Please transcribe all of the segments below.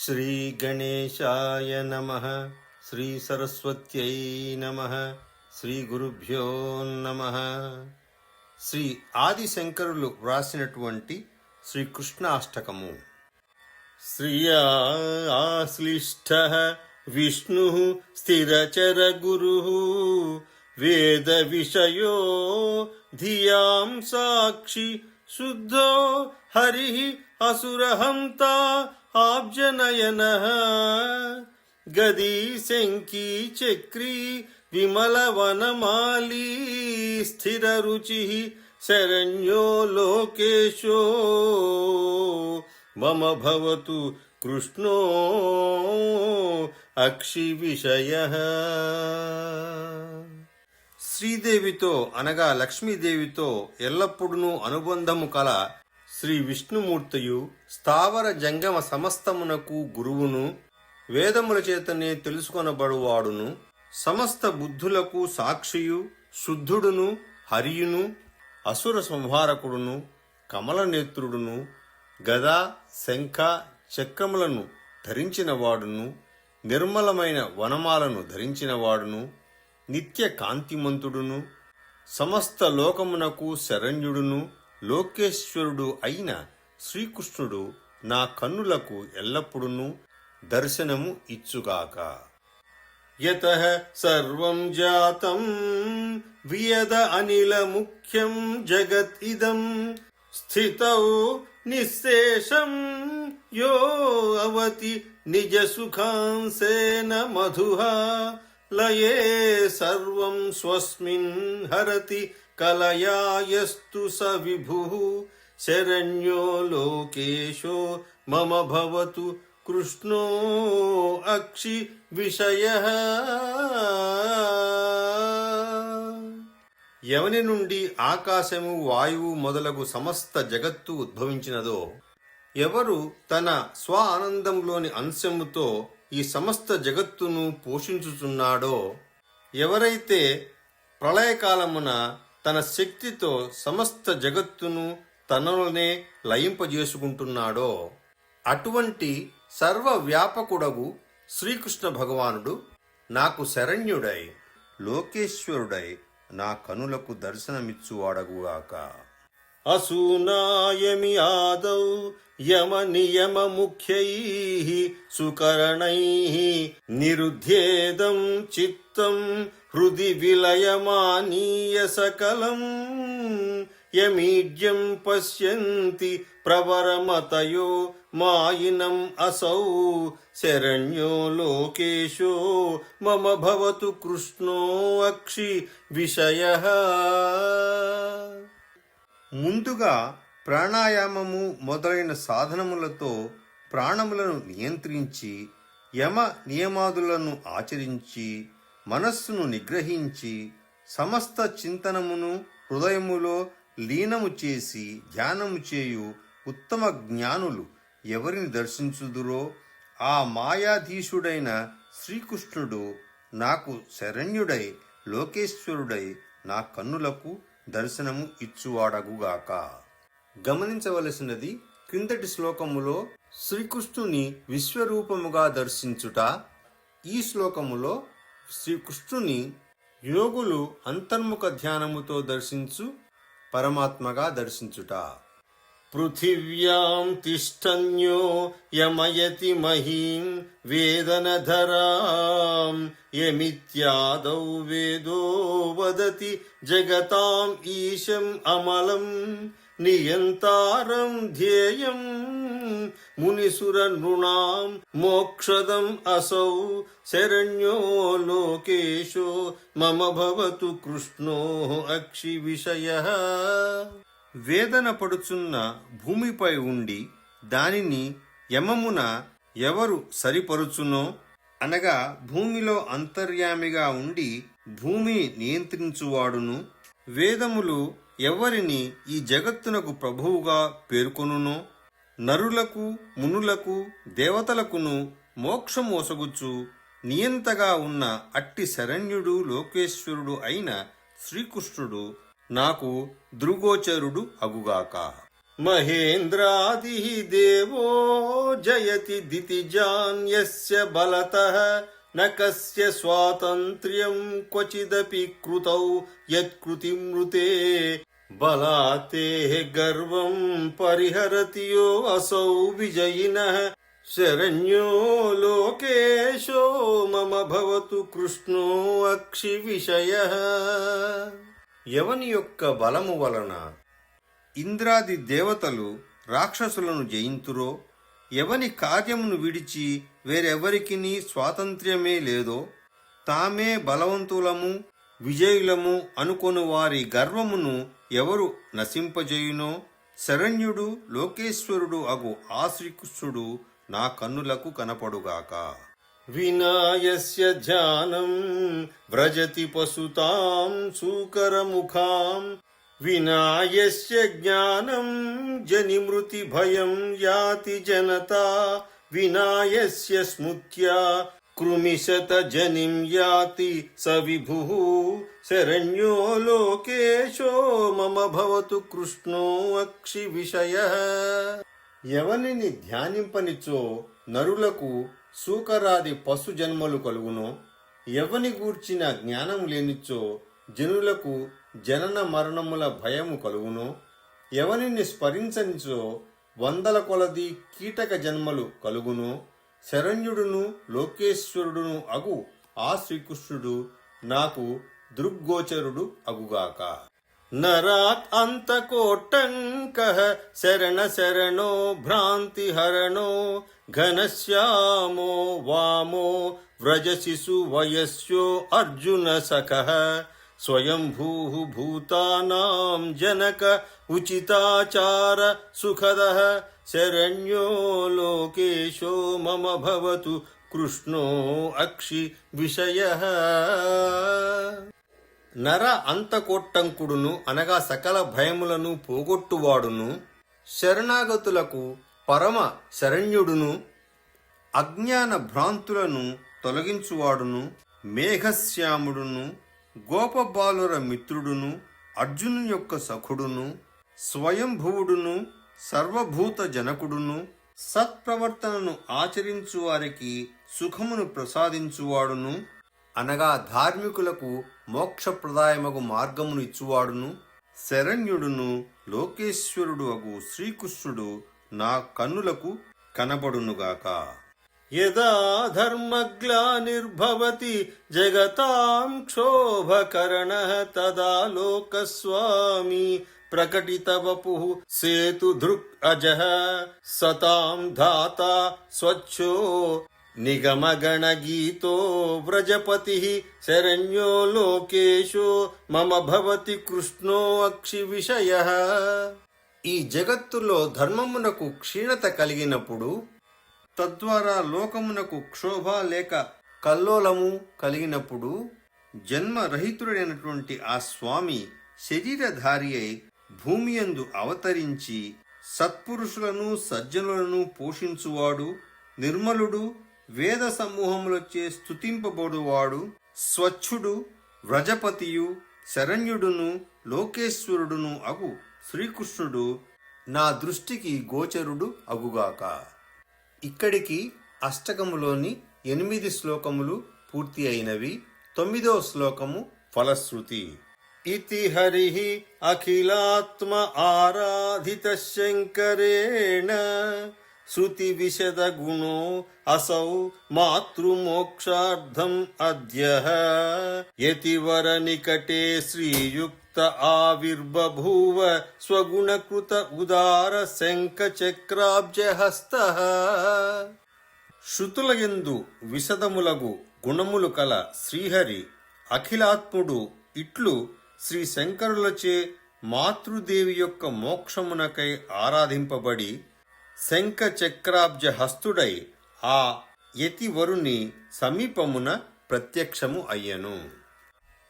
శ్రీ గణేశాయ నమః. శ్రీ సరస్వత్యై నమః. శ్రీ గురుభ్యో నమః. శ్రీ ఆదిశంకరులు వ్రాసినటువంటి శ్రీకృష్ణాష్టకము. శ్రియా ఆశ్లిష్టః విష్ణుః స్థిరచర గురుః వేద విషయో ధియాం సాక్షి శుద్ధో హరిః అసురహంతా ఆబ్జనయనః గదీ శంకీ చక్రీ విమల వనమాలీ స్థిర రుచిః శరణ్యో లోకేశో మమ భవతు కృష్ణో అక్షి విషయః. శ్రీదేవితో అనగా లక్ష్మీదేవితో ఎల్లప్పుడూ అనుబంధము కల శ్రీ విష్ణుమూర్తియు స్థావర జంగమ సమస్తమునకు గురువును, వేదముల చేతనే తెలుసుకొనబడువాడును, సమస్త బుద్ధులకు సాక్షియు శుద్ధుడును హరియును, అసుర సంహారకుడును, కమలనేత్రుడును, గదా శంఖ చక్రములను ధరించినవాడును, నిర్మలమైన వనమాలను ధరించినవాడును, నిత్య కాంతిమంతుడును, సమస్త లోకమునకు శరణ్యుడును, లోకేశ్వరుడు అయిన శ్రీకృష్ణుడు నా కన్నులకు ఎల్లప్పుడూ దర్శనము ఇచ్చుగాక. యతః సర్వం జాతం వియద అనిల ముఖ్యం జగత్ ఇదం స్థితౌ నిశ్శేషం యో అవతి నిజ సుఖాంసేన మధుః లయే సర్వం స్వస్మిన్ హరతి కలయాయస్తు స విభుః శరణ్యో లోకేశో మమ భవతు కృష్ణో అక్షి విషయః. ఎవని నుండి ఆకాశము వాయువు మొదలగు సమస్త జగత్తు ఉద్భవించినదో, ఎవరు తన స్వ ఆనందంలోని అంశముతో ఈ సమస్త జగత్తును పోషించుచున్నాడో, ఎవరైతే ప్రళయకాలమున తన శక్తితో సమస్త జగత్తును తనలోనే లయింపజేసుకుంటున్నాడో, అటువంటి సర్వవ్యాపకుడగు శ్రీకృష్ణ భగవానుడు నాకు శరణ్యుడై లోకేశ్వరుడై నా కనులకు దర్శనమిచ్చువాడగుగాక. అసూనాయమి ఆదౌ యమ నియమ ముఖ్యైః సుకరణైః నిరుధ్యేదం చిత్తం హృది విలయమానీయ సకలం యమీడ్యం పశ్యంతి ప్రవరమతయో మాయినం అసౌ శరణ్యో లోకేశో మమ భవతు కృష్ణో అక్షి విషయః. ముందుగా ప్రాణాయామము మొదలైన సాధనములతో ప్రాణములను నియంత్రించి, యమ నియమాదులను ఆచరించి, మనస్సును నిగ్రహించి, సమస్త చింతనమును హృదయములో లీనము చేసి ధ్యానము చేయు ఉత్తమ జ్ఞానులు ఎవరిని దర్శించుదురో ఆ మాయాధీశుడైన శ్రీకృష్ణుడు నాకు శరణ్యుడై లోకేశ్వరుడై నా కన్నులకు దర్శనము ఇచ్చువాడగుగాక. గమనించవలసినది, క్రిందటి శ్లోకములో శ్రీకృష్ణుని విశ్వరూపముగా దర్శించుట, ఈ శ్లోకములో శ్రీకృష్ణుని యోగులు అంతర్ముఖ ధ్యానముతో దర్శించు పరమాత్మగా దర్శించుట. పృథివ్యాం తిష్టన్యో యమయతి మహీం వేదనధరాం యమిత్యాదౌ వేదో వదతి జగతాం ఈశం అమలం నియంతారం ధ్యేయం మునిసుర నృణాం మోక్షదం అసౌ శరణ్యో లోకేశో మమ భవతు కృష్ణో అక్షి విషయః. వేదన పడుచున్న భూమిపై ఉండి దానిని యమమున ఎవరు సరిపరుచునో, అనగా భూమిలో అంతర్యామిగా ఉండి భూమిని నియంత్రించువాడును, వేదములు ఎవరిని ఈ జగత్తునకు ప్రభువుగా పేర్కొనునో, నరులకు మునులకు దేవతలకును మోక్షమోసగుచు నియంతగా ఉన్న అట్టి శరణ్యుడు లోకేశ్వరుడు అయిన శ్రీకృష్ణుడు నాకు దృగోచరుడు అగుగాక. మహేంద్రాదిః దేవో జయతి దితిజాన్యస్య బలతః న కస్య స్వాతంత్ర్యం క్వచిదపి కృతౌ యత్కృతిమృతే బలాతే గర్వం పరిహరతి యో అసౌ విజయినః శరణ్యో లోకేశో మమ భవతు కృష్ణో అక్షి విషయః. ఎవని యొక్క బలము వలన ఇంద్రాది దేవతలు రాక్షసులను జయింతురో, ఎవని కార్యమును విడిచి వేరెవరికిని స్వాతంత్ర్యమే లేదో, తామే బలవంతులము విజయులము అనుకొను వారి గర్వమును ఎవరు నశింపజేయునో, శరణ్యుడు లోకేశ్వరుడు అగు ఆ శ్రీకృష్ణుడు నా కన్నులకు కనపడుగాక. వినాయస్య ధ్యానం వ్రజతి పశుతాం సూకరముఖాం, వినాయస్య జ్ఞానం జనిమృతి భయం యాతి జనతా, వినాయస్య స్మృత్యా కృమిశత జనిం యాతి స విభుః శరణ్యో లోకేశో మమ భవతు కృష్ణో అక్షి విషయః. ఎవనిని ధ్యానింపనిచో నరులకు సూకరాది పశు జన్మలు కలుగునో, ఎవని గూర్చిన జ్ఞానం లేనిచో జనులకు జనన మరణముల భయము కలుగునో, ఎవనిని స్మరించనిచో వందల కొలది కీటక జన్మలు కలుగునో, శరణ్యుడును లోకేశ్వరుడును అగు ఆ శ్రీకృష్ణుడు నాకు దృగ్గోచరుడు అగుగాక. నరాత్ అంతకోట్టంకః శరణ శరణో భ్రాంతి హరణో, ఘనశ్యామో వామో వ్రజశిశు వయస్యో అర్జున సఖః, స్వయంభూః భూతానాం జనక ఉచితాచార సుఖదః, శరణ్యో లోకేశో మమ భవతు కృష్ణో అక్షి విషయః. నర అంతకోట్టంకుడును అనగా సకల భయములను పోగొట్టువాడును, శరణాగతులకు పరమ శరణ్యుడును, అజ్ఞాన భ్రాంతులను తొలగించువాడును, మేఘశ్యాముడును, గోపబాలుర మిత్రుడును, అర్జును యొక్క సఖుడును, స్వయంభువుడును, సర్వభూత జనకుడును, సత్ప్రవర్తనను ఆచరించు వారికి సుఖమును ప్రసాదించువాడును, అనగా ధార్మికులకు మోక్షప్రదాయమగు మార్గమును ఇచ్చువాడును, శరణ్యుడును లోకేశ్వరుడు అగు శ్రీకృష్ణుడు నా కన్నులకు కనబడునుగాక. యదా ధర్మగ్లానిర్భవతి జగతాం క్షోభకరణః, తదా లోకస్వామి ప్రకటిత వపుః సేతుధృక్ అజః, సతాం ధాతా స్వచ్ఛో నిగమగణగీతో వ్రజపతిః, శరణ్యో లోకేశో మమ భవతి కృష్ణో అక్షి విషయః. ఈ జగత్తులో ధర్మమునకు క్షీణత కలిగినప్పుడు, తద్వారా లోకమునకు క్షోభ లేక కల్లోలము కలిగినప్పుడు, జన్మరహితుడైనటువంటి ఆ స్వామి శరీరధారి అయి భూమియందు అవతరించి సత్పురుషులను సజ్జనులను పోషించువాడు, నిర్మలుడు, వేద సమూహములచే స్తుతింపబడువాడు, స్వచ్ఛుడు, వ్రజపతియు, శరణ్యుడును లోకేశ్వరుడును అగు శ్రీకృష్ణుడు నా దృష్టికి గోచరుడు అగుగాక. ఇక్కడికి అష్టకములోని 8 శ్లోకములు పూర్తి అయినవి. 9వ శ్లోకము ఫలశ్రుతి. ఇతి హరిః అఖిలాత్మ ఆరాధిత శంకరేణ, శృతి విశద గుణో అసౌ మాతృమోక్షార్థం అద్యః, యతివర నికటే శ్రీయుక్త ఆవిర్బభూవ, స్వగుణకృత ఉదార శంఖ చక్రాబ్జహస్తః. శృతులయందు విశదములగు గుణములు కల శ్రీహరి అఖిలాత్ముడు ఇట్లు శ్రీ శంకరులచే మాతృదేవి యొక్క మోక్షమునకై ఆరాధింపబడి శంఖ చక్రాబ్జ హస్తుడై ఆ యతివరుని సమీపమున ప్రత్యక్షము అయ్యను.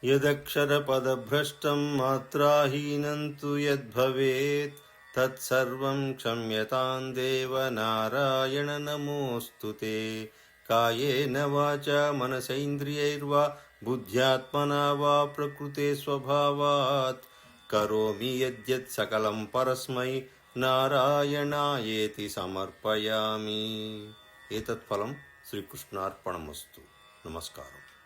యదక్షర పదభ్రష్టం మాత్రాహీనం తు యద్భవేత్ తత్సర్వం క్షమ్యతాం దేవ నారాయణ నమోస్తుతే. కాయేన వాచా మనసైంద్రియైర్వా బుద్ధ్యాత్మనా వా ప్రకృతే స్వభావాత్ కరోమి యద్యత్ సకలం పరస్మై నారాయణాయేతి సమర్పయామి. ఏతత్ఫలం శ్రీకృష్ణార్పణమస్తు. నమస్కారం.